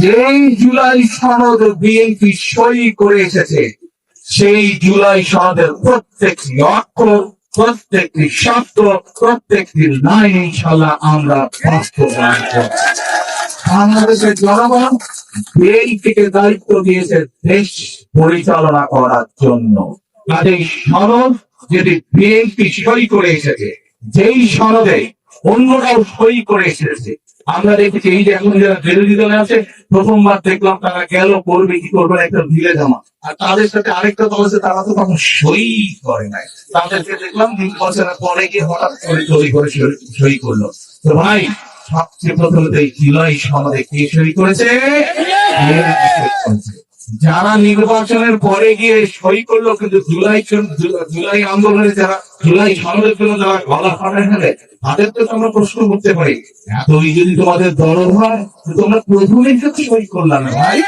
যেই জুলাই সনদ বিএনপি সই করে এসেছে, সেই জুলাই সনদের প্রত্যেকটি অক্ষর, প্রত্যেকটি শব্দ, প্রত্যেকটি লাইন ইনশাল্লাহ আমরা বাস্তবায়ন করব। বাংলাদেশের জনগণ বিএনপিকে দায়িত্ব দিয়েছে দেশ পরিচালনা করার জন্য। কাজেই সনদ যদি বিএনপি সই করে এসেছে, যেই সনদে অন্যরাও সই করে এসেছে, আমরা দেখেছি এই যে এখন যারা বিরোধী দলে আছে, প্রথমবার দেখলাম তারা গেল করবে কি করবে না একটা ভিড়ে জমা, আর তাদের সাথে আরেকটা দল আছে তারা তো তখন সই করে নাই, তাদেরকে দেখলাম 2 বছরের পরে গিয়ে হঠাৎ করে তৈরি করে সই করলো। তো ভাই, সবচেয়ে প্রথমে এই জুলাই সনদে কে সই করেছে? যারা নির্বাচনের পরে গিয়ে সই করলো, কিন্তু জুলাই আন্দোলনে যারা, জুলাই সনদের জন্য যারা গলা ফাটায় ফেলে, তাদের তো আমরা প্রশ্ন করতে পারি, এতই যদি তোমাদের দরদ হয় তোমরা প্রথমেই তো সই করলাম না ভাই।